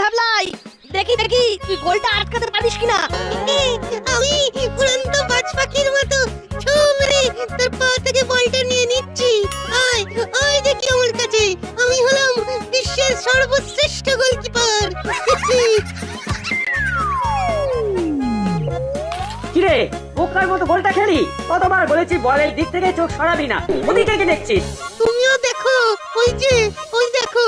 ভ্যাবলাই, দেখি দেখি তুই গোলটা আটকাতে পারিস কিনা। আমি উড়ন্ত বাজ পাখির মতো ছুমড়ে তোর পা থেকে বলটা নিয়ে নিচ্ছি। আয় আয় দেখি আমার কাছে, আমি হলাম বিশ্বের সর্বশ্রেষ্ঠ গোলকিপার। কিরে পোকার মতো গোলটা খেলি? কতবার বলেছি বলের দিক থেকে চোখ সরাবি না, ওদিকে কি দেখছিস? তুমিও দেখো, ওই যে ওই দেখো।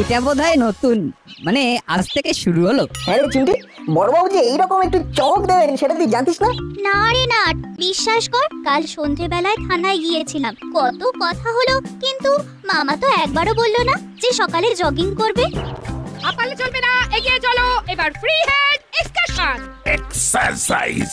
এটা বোধহয় নতুন, মানে আজ থেকে শুরু হলো। হ্যাঁ রে চিমটি, বড়বাবু যে এইরকম একটু চমক দেবেন সেটা তুই জানতিস না? না রে না, বিশ্বাস কর, কাল সন্ধেবেলায় থানায় গিয়েছিলাম, কত কথা হলো, কিন্তু মামা তো একবারও বললো না যে সকালে জগিং করবে। আপালে চলবে না, এগিয়ে চলো, এবার ফ্রি হ্যান্ড এক্সকারশন এক্সারসাইজ।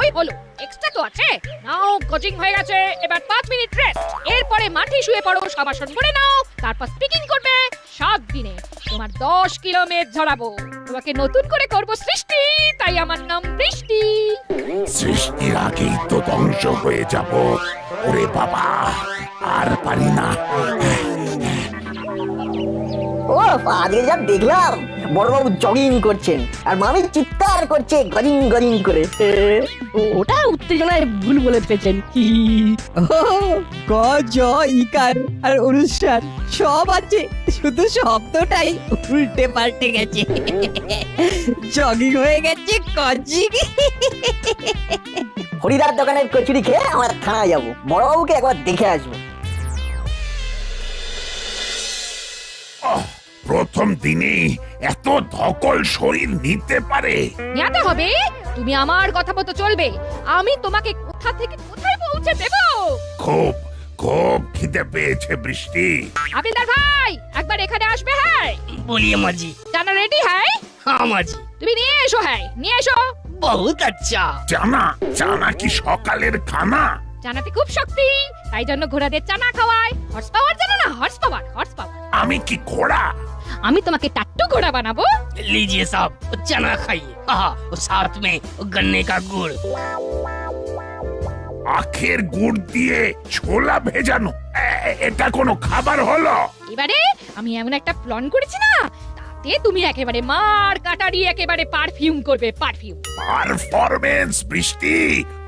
ওই হলো, এক্সট্রা তো আছে। নাও কোচিং হয়ে গেছে, এবার 5 মিনিট রেস্ট, এরপরে মাঠে শুয়ে পড়ো, সবাসন করে নাও, তারপর স্পিকিং করবে। 7 দিনে তোমার 10 কিলো মেদ ঝরাবো। তোমাকে নতুন করে করব সৃষ্টি, তাই আমার নাম বৃষ্টি। সৃষ্টির আগেই তো ধ্বংস হয়ে যাব। ওরে বাবা, আর পারি না। ও আজকে যা দেখলাম, বড়বাবু জগিং করছেন আর মামি চিৎকার করছে গজিং গজিং করে। ওটা উত্তেজনায় ভুল বলে ফেলেছেন। ও ক জ ইকার আর অনুষ্ঠান সব আছে, শুধু শব্দটাই উল্টে পাল্টে গেছে। জগিং হয়ে গেছে কজিং। হরিদার দোকানের কচুরি খেয়ে আমরা থানায় যাবো, বড়বাবুকে একবার দেখে আসবো। প্রথম দিনে এত ধকল শরীর নিতে পারে? নিতে হবে, তুমি আমার কথা মতো চলবে। আমি তোমাকে কোথা থেকে কোথায় পৌঁছে দেব। খুব খুব খিদে পেয়েছে বৃষ্টি। আবিদার ভাই, একবার এখানে আসবে। হ্যাঁ बोलिए माजी। জানা রেডি? হ্যাঁ हाँ माजी, তুমি নিয়ে এসো। হ্যাঁ নিয়ে এসো। बहुत अच्छा। জানা জানা কি সকালের খানা? জানাতে খুব শক্তি, তাই জন্য ঘোড়াদের চানা খাওয়ায়। হর্স পাওয়ার জানো না? Horse power, horse power. আমি কি ঘোড়া? আমি তোমাকে টাট্টু ঘোড়া বানাবো। लीजिए साहब, चना खाइए, हाँ, और साथ में गन्ने का गुड़। আখের গুড় দিয়ে ছোলা ভেজানো, এটা কোনো খাবার হলো? এবারে আমি এমন একটা প্ল্যান করেছি না, তাতে তুমি একেবারে মার কাটারি একেবারে পারফিউম করবে, পারফিউম। পারফরম্যান্স বৃষ্টি,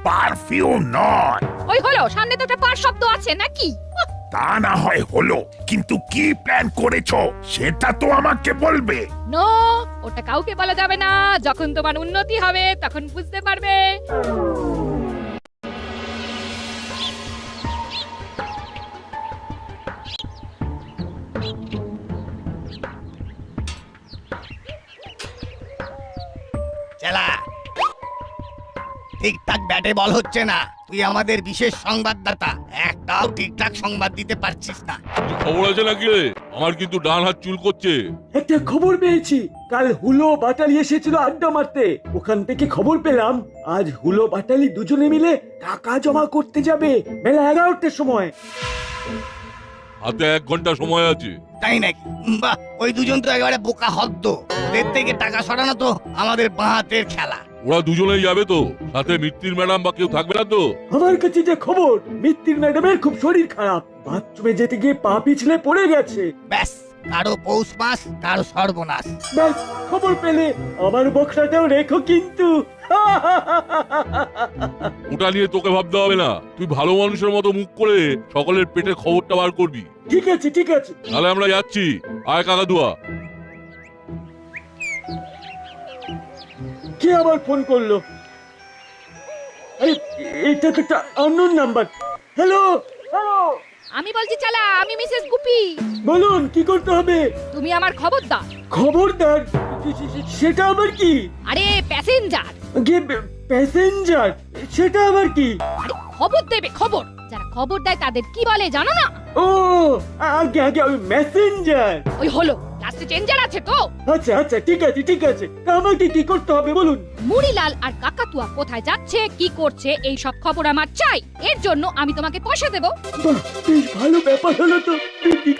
পারফিউম নয়। ওই হলো, সামনে তো একটা পার শব্দ আছে নাকি? তা না হয় হলো, কিন্তু কি প্ল্যান করেছো সেটা তো আমাকে বলবে। নো, ওটা কাউকে বলা যাবে না। যখন তোমার উন্নতি হবে তখন বুঝতে পারবে। চেলা, ঠিকঠাক ব্যাটে বল হচ্ছে না। তুই আমাদের বিশেষ সংবাদদাতা, একটাও ঠিকঠাক সংবাদ দিতে পারছিস না। খবর আছে নাকি রে? আমার কিন্তু ডান হাত চুল করছে। একটা খবর পেয়েছি, কাল হুলো বাটালি এসেছিল আড্ডা মারতে, ওখান থেকে খবর পেলাম আজ হুলো বাটালি দুজনে মিলে টাকা জমা করতে যাবে বেলা 11টার সময়। হাতে 1 ঘন্টা সময় আছে। তাই নাকি? বাহ, ওই দুজন তো একেবারে বোকা হদ্দ। ওদের থেকে টাকা সরানো তো আমাদের বাঁ হাতের খেলা। ওরা দুজনেই যাবে তো? সাথে মিত্তির ম্যাডাম বা কেউ থাকবে না তো? আমার কাছে যে খবর, মিত্তির ম্যাডামের খুব শরীর খারাপ, বাথরুমে যেতে গিয়ে পা পিছলে পড়ে গেছে। ব্যাস, কারো পৌষ মাস, কারো সর্বনাশ। ব্যাস, খবর পেলে আমার বক্সাটাও রেখো কিন্তু। ওটা নিয়ে তোকে ভাবতে হবে না। তুই ভালো মানুষের মতো মুখ করে সকলের পেটের খবরটা বার করবি। ঠিক আছে ঠিক আছে। তাহলে আমরা যাচ্ছি। আয় কাকাতুয়া। কে আবার ফোন করলো? আরে এটা তো একটা আননোন নাম্বার। হ্যালো হ্যালো, আমি বলছি চালা, আমি মিসেস গুপি। বলুন কি করতে হবে? তুমি আমার খবরদার। খবরদার? সেটা আবার কি? আরে প্যাসেঞ্জার। প্যাসেঞ্জার? সেটা আবার কি? আরে খবর দেবে, খবর। যারা খবর দেয় তাদের কি বলে জানো না? ও আগে আগে ওই মেসেঞ্জার। ওই হলো, লাস্টে চেঞ্জার আছে তো। আচ্ছা আচ্ছা ঠিক আছে ঠিক আছে, তা আমাকে কি করতে হবে বলুন? মুড়িলাল আর কাকাতুয়া কোথায় যাচ্ছে, কি করছে, এই সব খবর আমার চাই। এর জন্য আমি তোমাকে পয়সা দেব। বাহ, বেশ ভালো ব্যাপার হলো তো। কি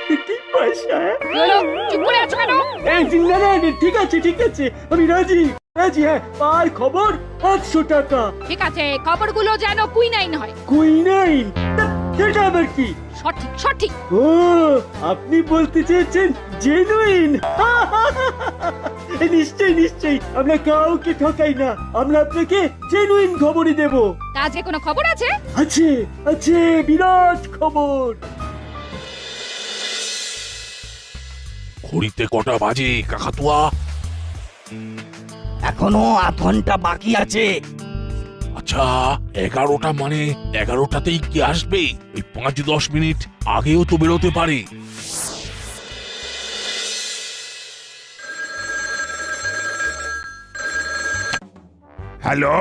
পয়সা? হলো, চুপ করে আছো কেন? না না, ঠিক আছে ঠিক আছে, আমি রাজি রাজি। হ্যাঁ, পার খবর 500 টাকা। ঠিক আছে, খবরগুলো যেন কুইনাইন হয়। কুইনাইন? সেটা আবার কি? সঠিক সঠিক। ও, আপনি বলতে চেয়েছেন জেনুইন। নিশ্চয়ই নিশ্চয়ই, আমরা কাউকে ঠকাই না। আমরা আপনাকে জেনুইন খবরই দেব। কাজে কোনো খবর আছে? আছে আছে, বিরাট খবর। ঘড়িতে কটা বাজে কাকাতুয়া? এখনো আধ ঘন্টা বাকি আছে। আচ্ছা 11টা মানে 11টাতেই কি আসবে? ওই 5-10 মিনিট আগেও তো বেরোতে পারে। হ্যালো,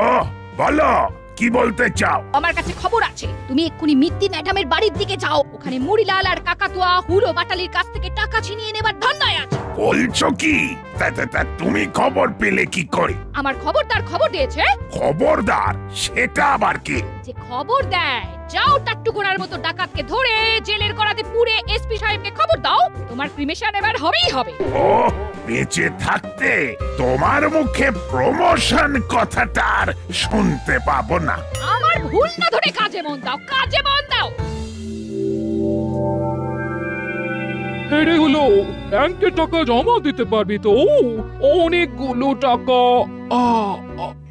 বলো কি বলতে চাও? আমার কাছে খবর আছে, তুমি এক্ষুনি মিত্তি ম্যাডামের বাড়ির দিকে যাও। ওখানে মুড়িলাল আর কাকাতুয়া হুলো বাটালির কাছ থেকে টাকা ছিনিয়ে নেবার ধান্দায় আছে। বলছো কি? তা তুমি খবর পেলে কি করে? আমার খবরদার খবর দিয়েছে। খবরদার সেটা আবার কি? যে খবর দেয়, যাও টাট্টুকোনার মতো ডাকাতকে ধরে জেলের করাতে পুরে এসপি সাহেবকে খবর দাও। তোমার ক্রিমেশন এবার হবেই হবে। ও, বেঁচে থাকতে তোমার মুখে প্রমোশন কথাটা আর শুনতে পাবো না। আমার ভুল না ধরে কাজে মন দাও, কাজে মন দাও। হেরে হলো, ব্যাংকে টাকা জমা দিতে পারবি তো? অনেকগুলো টাকা।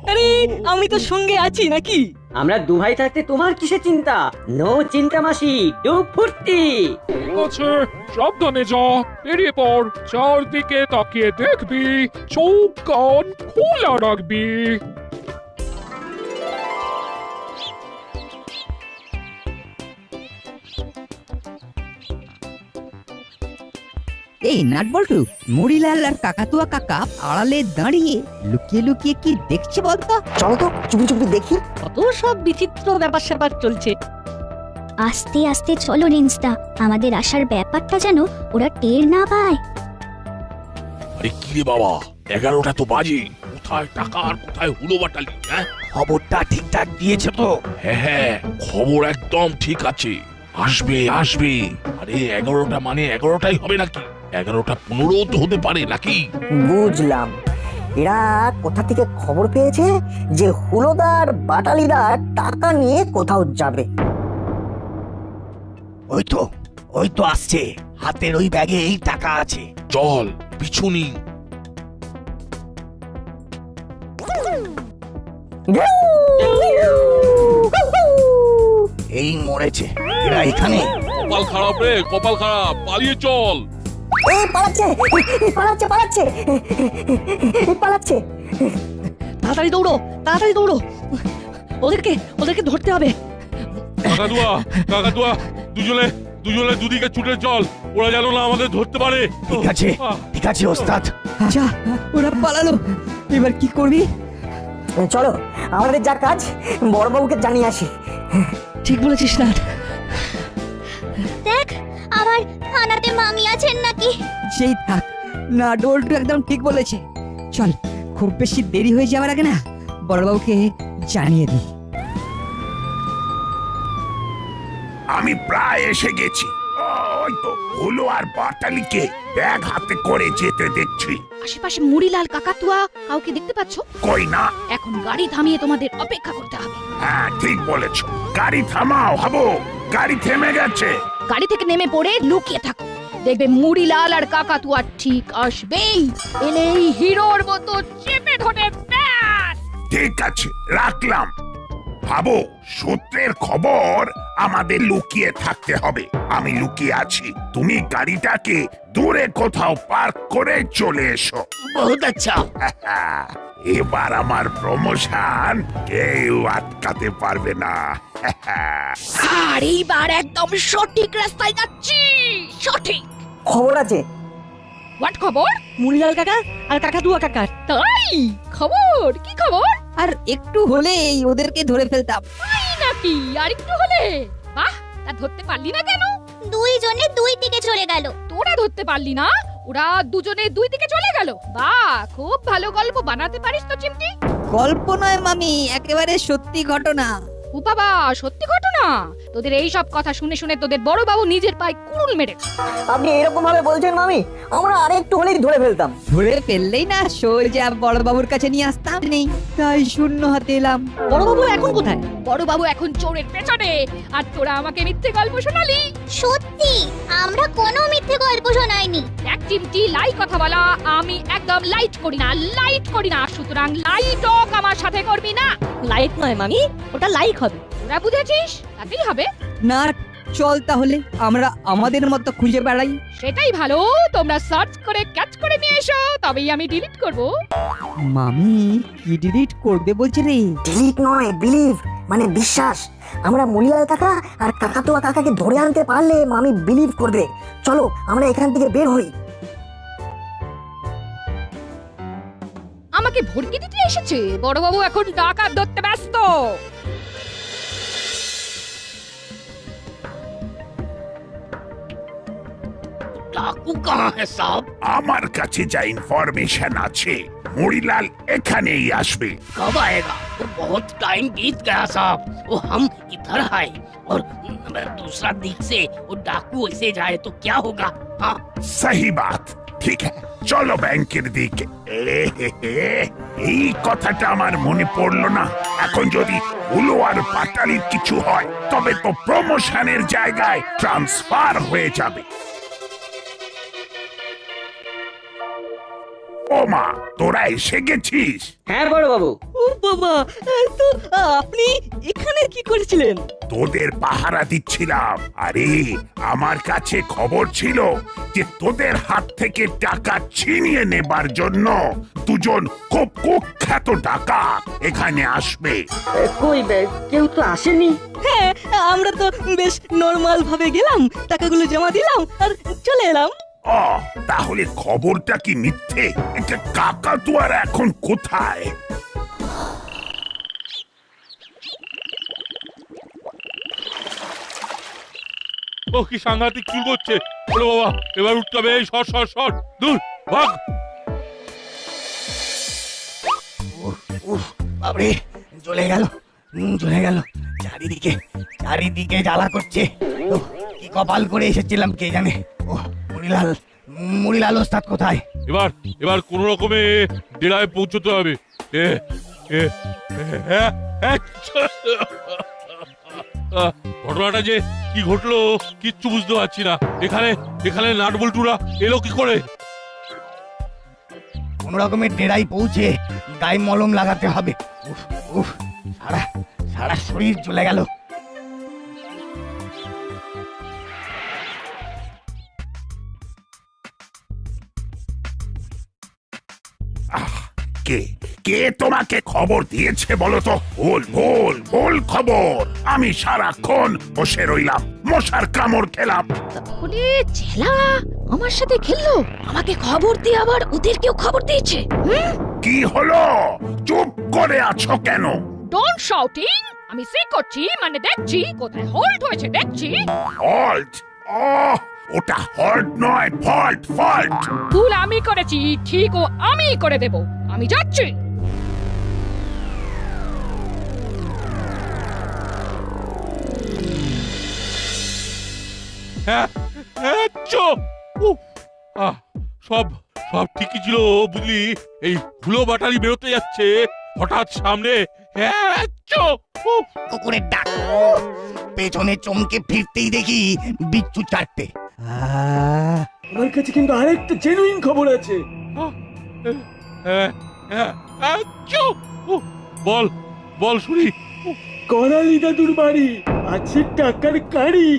আরে আমি তো সঙ্গে আছি নাকি? আমরা দু ভাই থাকতে তোমার কিসে চিন্তা? নো চিন্তা মাসি, ডু ফুর্তি। ঠিক আছে, সাবধানে যা, বেরিয়ে পড়। চারদিকে তাকিয়ে দেখবি, চোখ কান খোলা রাখবি। এই নাটবল্টু, মুড়িলাল আর কাকাতুয়া কাকা আড়ালে দাঁড়িয়ে লুকিয়ে লুকিয়ে কি দেখছে বলতো? চলো তো চুপি চুপি দেখি। কত সব বিচিত্র ব্যাপার স্যাপার চলছে। আস্তে আস্তে চলো রেঞ্জদা, আমাদের আসার ব্যাপারটা যেন ওরা টের না পায়। আরে কি রে বাবা, 11টা তো বাজে। কোথায় টাকা আর কোথায় হুলো বাটালি? হ্যাঁ, খবরটা ঠিকঠাক দিয়েছে তো? হ্যাঁ, খবর একদম ঠিক আছে। আসবে আসবে। আরে 11টা মানে 11টাই হবে নাকি? 11টা 15 তো হতে পারে নাকি? বুঝলাম, এরা কোথা থেকে খবর পেয়েছে যে হুলোদার বাটালিরা টাকা নিয়ে কোথাও যাবে। ওই তো আসছে, হাতের ওই ব্যাগে এই টাকা আছে। চল পিছু নি। এই মরেছে, এরা এখানে। কপাল খারাপ রে, কপাল খারাপ, পালিয়ে চল। পালাচ্ছে পালাচ্ছে পালাচ্ছে পালাচ্ছে। তাড়াতাড়ি দৌড়ো, তাড়াতাড়ি দৌড়ো, ওদেরকে ধরতে হবে। কাকাতুয়া কাকাতুয়া, দুজনে দুদিকে ছুটে চল, ওরা যেন না আমাদের ধরতে পারে। ঠিক আছে ওস্তাদ। আচ্ছা, ওরা পালালো, এবার কি করবি? চলো আমাদের যা কাজ বড়বাবুকে জানিয়ে আসি। ঠিক বলেছিস না? দেখ, আবার থানাতে মামি আছেন নাকি? সেই থাক, নাটবল্টু একদম ঠিক বলেছে। চল, খুব বেশি দেরি হয়ে যাওয়ার আগে না বড়বাবুকে জানিয়ে দিই। আমি প্রায় এসে গেছি। ওই তো হুলো আর বাটালিকে ব্যাগ হাতে করে যেতে দেখছি। আশেপাশে মুড়িলাল কাকাতুয়া কাউকে দেখতে পাচ্ছ? কই না। এখন গাড়ি থামিয়ে তোমাদের অপেক্ষা করতে হবে। হ্যাঁ ঠিক বলেছো, গাড়ি থামাও। হাবো, গাড়ি থেমে গেছে। গাড়ি থেকে নেমে পড়ে লুকিয়ে থাকো, দেখবে মুড়িলাল আর কাকাতুয়া ঠিক আসবেই। এলেই হিরোর মতো চেপে ধরে ব্যাস। ঠিক আছে, রাখলাম। ভাবো, সূত্রের খবর আমাদের লুকিয়ে থাকতে হবে। আমি লুকিয়ে আছি, তুমি গাড়িটাকে দূরে কোথাও পার্ক করে চলে এসো। বহুত আচ্ছা। এবার আমার প্রমোশন কেউ আটকাতে পারবে না। আর এইবার একদম সঠিক রাস্তায় যাচ্ছি। সঠিক খবর আছে। হোয়াট খবর? মুড়িলাল কাকা আর কাকাতুয়া কাকার। তাই খবর? কি খবর? আর একটু হলেই ওদেরকে ধরে ফেলতাম। তাই নাকি? আর একটু হলে? বাহ, তা ধরতে পারলি না কেন? দুইজনে দুই দিকে চলে গেল। তোরা ধরতে পারলি না? ওরা দুজনে দুই দিকে চলে গেল। বাহ, খুব ভালো গল্প বানাতে পারিস তো চিমটি। গল্প নয় মামি, একেবারে সত্যি ঘটনা। ও বাবা, সত্যি ঘটনা? তোদের এই সব কথা শুনে শুনে তোদের বড় বাবু নিজের পায়ে কুড়ুল মেরেছে। আপনি এরকম ভাবে বলছেন মামি, আমরা আরেকটু হলেই ধরে ফেলতাম। ধরে ফেললেই না সোজা বড়বাবুর কাছে নিয়ে আসতাম। নেই, তাই শূন্য হাতে এলাম। বড়বাবু এখন কোথায়? বড়বাবু এখন চোরের পেছনে, আর তোরা আমাকে মিথ্যে গল্প শোনালি। সত্যি আমরা কোনো মিথ্যে গল্প শোনাইনি। এক চিমটি লাই কথা বলা আমি একদম লাইট করি না, সুতরাং লাইট আমার সাথে করবি না। লাইট নয় মামি, ওটা লাইক হবে। তোরা বুঝেছিস? তাতেই হবে। না চল তাহলে আমরা আমাদের মতো খুঁজে বেড়াই। সেটাই ভালো, তোমরা সার্চ করে ক্যাচ করে নিয়ে এসো, তবেই আমি ডিলিট করব। মামি কি ডিলিট করবে বলছে রে? ডিলিট নয়, বিলিভ, মানে বিশ্বাস। আমরা মরিলাল কাকা আর কাকাতুয়া কাকাকে ধরে আনতে পারলে মামি বিলিভ করবে। চলো আমরা এখান থেকে বের হই। আমাকে ভড়কে দিতে এসেছে। বড়বাবু এখন ডাকাত ধরতে ব্যস্ত। डाकू कहाँ है साहब? আমার কাছে যা ইনফরমেশন আছে মরিলাল এখানেই আসবে। कब आएगा? वो बहुत टाइम बीत गया साहब। वो हम इधर आए और दूसरा दिख से वो डाकू ऐसे जाए तो क्या होगा? हाँ সহি বাত, ঠিক আছে চলো ব্যাংকের দিকে। এই কথাটা আমার মনে পড়লো না। এখন যদি হুলো আর পাটালির কিছু হয় তবে তো প্রমোশনের জায়গায় ট্রান্সফার হয়ে যাবে। ও মা, তোরা এসে গেছিস? হ্যাঁ বড়বাবু। ও বাবা, তো আপনি এখানে কি করেছিলেন? তোদের পাহারা দিচ্ছিলাম। আরে আমার কাছে খবর ছিল যে তোদের হাত থেকে টাকা ছিনিয়ে নেবার জন্য দুজন খুব কুখ্যাত ডাকাত এখানে আসবে। কই কেউ তো আসেনি। হ্যাঁ, আমরা তো বেশ নরমাল ভাবে গেলাম, টাকাগুলো জমা দিলাম আর চলে এলাম। তাহলে খবরটা কি মিথ্যে? এটা কাকাতুয়ার এখন কোথায়? ও কি সাংঘাতিক চুল করছে। বলো বাবা, এবার উঠতে হবে। সর সর সর, দূর ভাগ। বাবরে, জ্বলে গেল, জ্বলে গেল। চারিদিকে জ্বালা করছে। কি কপাল করে এসেছিলাম কে জানে। ও মুড়িলাল ওস্তাদ কোথায়? এবার কোন রকমে ডেরায় পৌঁছতে হবে। ঘটনাটা যে কি ঘটলো কিচ্ছু বুঝতে পারছি না। এখানে নাটবল্টুরা এলো কি করে? কোন রকমের ডেরায় পৌঁছে গায়ে মলম লাগাতে হবে। সারা শরীর চলে গেল। কে তোমাকে খবর দিয়েছে বলো তো? ভুল খবর। আমি সারাক্ষণ বসে রইলাম, মশার কামড় খেলাম। ওরে চেলা, আমার সাথে খেললো, আমাকে খবর দিয়ে আবার ওদেরকেও খবর দিয়েছে। কি হলো? চুপ করে আছো কেন? Don't shouting. আমি সি করছি, মানে দেখছি কোথায় হল্ট হয়েছে দেখছি। হল্ট? ওটা হল্ট নয়, ফল্ট। ভুল আমি করেছি, ঠিক ও আমি করে দেব। আমি যাচ্ছি। সব ঠিকই ছিল বুঝলি। এই হুলো বাটালি বেরোতে যাচ্ছে, হঠাৎ সামনে কুকুরের ডাক। পেছনে চমকে ফিরতেই দেখি বিচ্ছু চারটে। আমার কাছে কিন্তু আরেকটা জেনুইন খবর আছে। বল শুনি। করালি দাদুর বাড়ি আছে টাকার কাড়ি।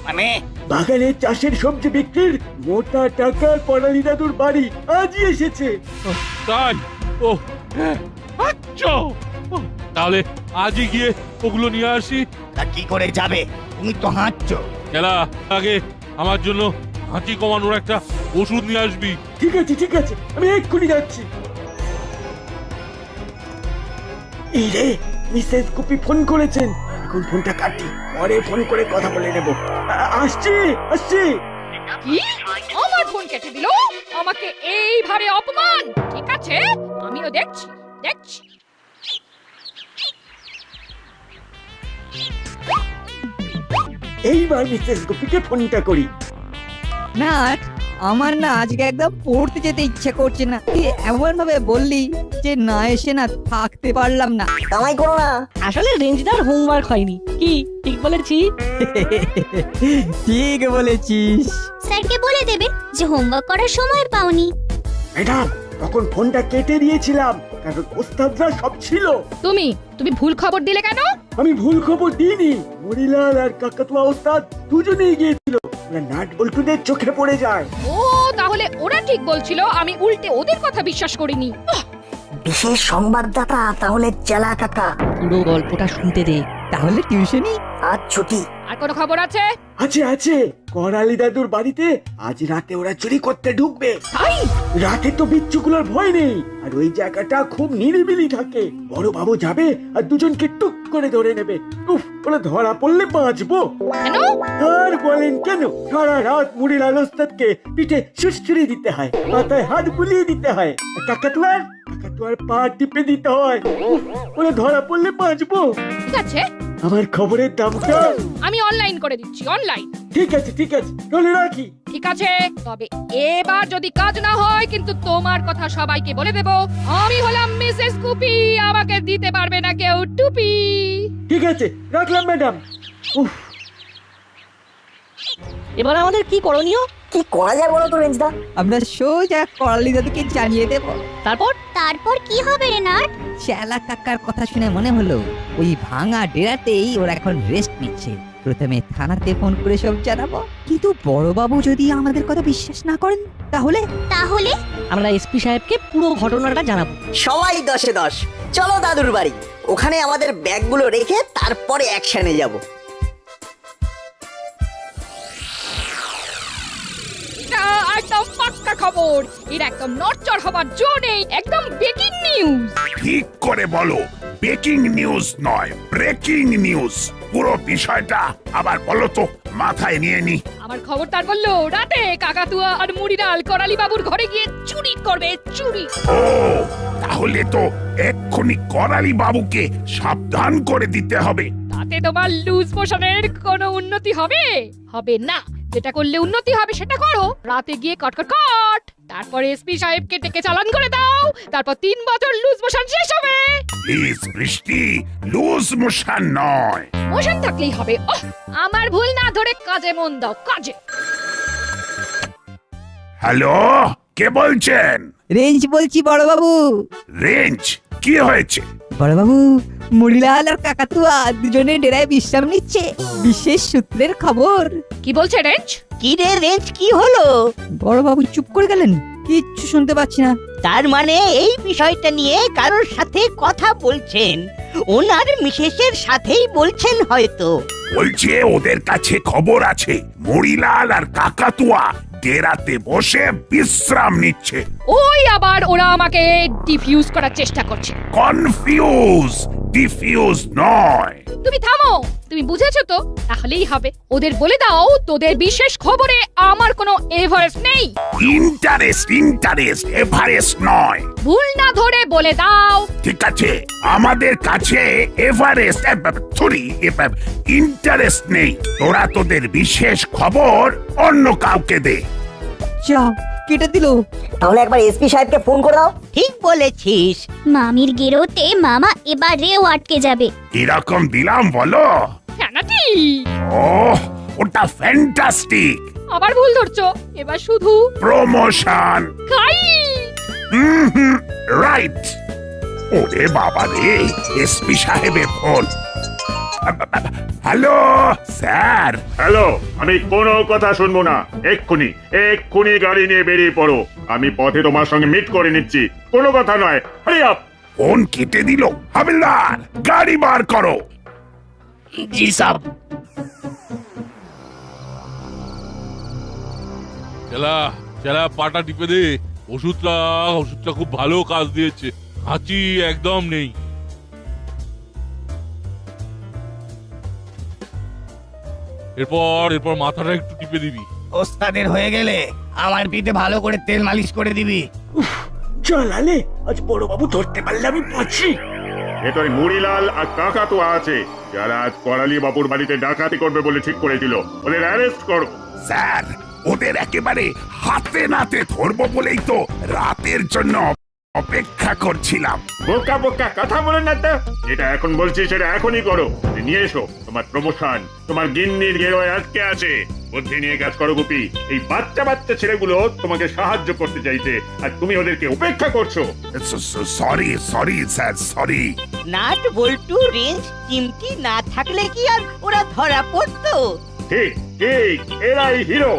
মানে বাগানে চাষের সবজি বিক্রির মোটা টাকা করালি দাদুর বাড়ি আজই এসেছে। তাই? তাহলে আজই গিয়ে ওগুলো নিয়ে আসি। তা কি করে যাবে? তুমি তো হাঁটছো। খেলা আগে আমার জন্য হাঁচি কমানোর একটা ওষুধ নিয়ে আসবি। ঠিক আছে, আমি এক্ষুনি যাচ্ছি। এই রে, মিসেস গুপি ফোন করেছেন। এখন ফোনটা কাটি, পরে ফোন করে কথা বলে নেব। আসছি। কি? আমার ফোন কেটে দিল? আমাকে এইভাবে অপমান? ঠিক আছে, আমিও দেখছি। এইবার মিসেস গুপিকে ফোনটা করি। না, আমার না আজকে একদম পড়তে যেতে ইচ্ছে করছে না। তুই এমন ভাবে বললি যে না এসে না থাকতে পারলাম না। কামাই করো না। আসলে রেঞ্জদার হোমওয়ার্ক হয়নি, কি ঠিক বলেছি? ঠিক বলেছিস। স্যারকে বলে দেবে যে হোমওয়ার্ক করার সময় পাওনি। ম্যাডাম তখন ফোনটা কেটে দিয়েছিলাম, কারণ ওস্তাদরা সব ছিল। তুমি ভুল খবর দিলে কেন? আমি ভুল খবর দিইনি। মরিলাল আর কাকাতুয়া ওস্তাদ দুজনেই গিয়েছিল। ওরা নাট বল্টুদের চোখে পড়ে যায়। ও তাহলে ওরা ঠিক বলছিল, আমি উল্টে ওদের কথা বিশ্বাস করিনি। বিশেষ সংবাদদাতা তাহলে চেলা কাকা। পুরো গল্পটা শুনতে দে। তাহলে টিউশনি আজ ছুটি। আর কোনো খবর আছে? আছে আছে, করালি দাদুর বাড়িতে আজ রাতে ওরা চুরি করতে ঢুকবে। তাই? রাতে তো বিচ্ছুগুলোর ভয় নেই, আর ওই জায়গাটা খুব নিরিবিলি থাকে। বড় বাবু যাবে আর দুজনকে টুক করে ধরে নেবে। উফ, ওরা ধরা পড়লে বাঁচবো। কেন? আর বলেন কেন? সারা রাত মুড়িলাল ওস্তাদকে পিঠে সুড়সুড়ি দিতে হয়, মাথায় হাত বুলিয়ে দিতে হয়, আর কাকাতুয়ার পা টিপে দিতে হয়। উফ, ওরা ধরা পড়লে বাঁচবো। ঠিক আছে, আমার খবরের দামটা আমি অনলাইন করে দিচ্ছি, অনলাইন। ঠিক আছে ঠিক আছে, চলে রাখি। ঠিক আছে, তবে এবার যদি কাজ না হয় কিন্তু তোমার কথা সবাইকে বলে দেব। আমি হলাম মিসেস কুপি, আমাকে দিতে পারবে না কেউ টুপি। ঠিক আছে, রাখলাম ম্যাডাম। উফ, এবার আমাদের কি করণীয়? কি করা যায় বলো তো রেঞ্জদা? আমরা সোজা করালি দাদুকে জানিয়ে দেব। তারপর কি হবে রে নাট? চেলা কাকার কথা শুনে মনে হলো ওই ভাঙা ডেরাতেই ওরা এখন রেস্ট নিচ্ছে। প্রথমে থানাতে ফোন করে সব জানাবো, কিন্তু বড়বাবু যদি আমাদের কথা বিশ্বাস না করেন তাহলে আমরা এসপি সাহেবকে পুরো ঘটনাটা জানাবো। সবাই 10-এ 10। চলো দাদুর বাড়ি, ওখানে আমাদের ব্যাগগুলো রেখে তারপরে অ্যাকশনে যাব। এটা একদম পাক্কা খবর, এর একদম নড়চড় হবার জো নেই, একদম ব্রেকিং নিউজ। ঠিক করে বলো, ব্রেকিং নিউজ নয়, ব্রেকিং নিউজ। পুরো বিষয়টা আবার বলো তো, মাথায় নিয়ে নি। আমার খবরদার বললো রাতে কাকাতুয়া আর মুড়িলাল করালি বাবুর ঘরে গিয়ে চুরি করবে, চুরি। ও, তাহলে তো এক্ষুনি করালি বাবুকে সাবধান করে দিতে হবে। তাতে তোমার লুজ মোশনের কোনো উন্নতি হবে? হবে না। যেটা করলে উন্নতি হবে সেটা করো। রাতে গিয়ে কটকট কট, তারপর এসপি সাহেবকে ডেকে চালান করে দাও, তারপর 3 বছর লুজ মোশন শেষ হবে। প্লিজ বৃষ্টি, লুজ মোশন নয়। মোশন থাকলেই হবে। ওহ, আমার ভুল না ধরে কাজে মন দাও, কাজে। হ্যালো, কে বলছেন? রেঞ্জ বলছি বড়বাবু। রেঞ্জ, কি হয়েছে? বড়বাবু, মুড়িলাল আর কাকাতুয়া দুজনে ডেরায় বিশ্রাম নিচ্ছে। বিশেষ সূত্রের খবর। কি বলছে রেঞ্জ? কি রে রেঞ্জ, কি হলো? বড়বাবু চুপ করে গেলেন, কিচ্ছু শুনতে পাচ্ছি না। তার মানে এই বিষয়টা নিয়ে কারোর সাথে কথা বলছেন, ওনার মিসেসের সাথেই বলছেন হয়তো। বলছে ওদের কাছে খবর আছে, মরিলাল আর কাকাতুয়া ডেরাতে বসে বিশ্রাম নিচ্ছে। ওই আবার ওরা আমাকে ডিফিউজ করার চেষ্টা করছে। কনফিউজ, ডিফিউজ নয়। তুমি থামো, তুমি বুঝেছো তো? তাহলেই হবে। ওদের বলে দাও তোদের বিশেষ খবরে আমার কোনো এভারেস্ট নেই। ইন্টারেস্ট, এভারেস্ট নয়। ভুল না ধরে বলে দাও। ঠিক আছে, আমাদের কাছে এভারেস্ট ইন্টারেস্ট নেই। তোরা তোদের বিশেষ খবর অন্য কাউকে দে। যা, কেটে দিল। তাহলে একবার এসপি সাহেবকে ফোন করে দাও। ঠিক বলেছিস। মামির গেরোতে মামা এবারেও আটকে যাবে। এরকম দিলাম বলো। নাটি, ওহ, ওটা ফ্যান্টাস্টিক। আবার ভুল ধরছো। এবার শুধু প্রমোশন। খাই। রাইট। ওরে বাবা রে, এসপি সাহেবের ফোন। Hello sir. হ্যালো, আমি কোনো কথা শুনবো না। এক্ষুনি গাড়ি নিয়ে বেরিয়ে পড়ো। আমি পথে তোমার সঙ্গে মিট করে নিচ্ছি। কোনো কথা নয়, হারি আপ। ফোন কেটে দিল। হাবিলদার, গাড়ি বার করো। জি সাহেব। চেলা পাটা টিপে দে। ওষুধটা খুব ভালো কাজ দিয়েছে। হাঁচি একদম নেই। এরপর মাথাটা একটু টিপে দিবি। ওস্তাদের হয়ে গেলে আমার পিঠে ভালো করে তেল মালিশ করে দিবি। চালালে আজ বড়বাবু ধরতে পারলে আমি বাঁচি। ভেতরে মুড়িলাল আর কাকাতুয়া আছে, যারা আজ করালি বাবুর বাড়িতে ডাকাতি করবে বলে ঠিক করেছিল। ওদের অ্যারেস্ট করো। স্যার, ওদের একেবারে হাতে নাতে ধরবো বলেই তো রাতের জন্য অপেক্ষা করছিলাম। বোকা বোকা কথা বলে না তো, যেটা এখন বলছি সেটা এখনই করো। নিয়ে এসো তোমার প্রমোশন, তোমার গিন্নির গেরোয় আটকে আছে। বুদ্ধি নিয়ে কাজ করো গুপি। এই বাচ্চা বাচ্চা ছেলেগুলো তোমাকে সাহায্য করতে চাইছে আর তুমি ওদেরকে উপেক্ষা করছো। Sorry sorry sir, sorry. Nut বল্টু রেঞ্জ চিমটি না থাকলে কি আর ওরা ধরা পড়তো? ঠিক ঠিক, এরাই হিরো।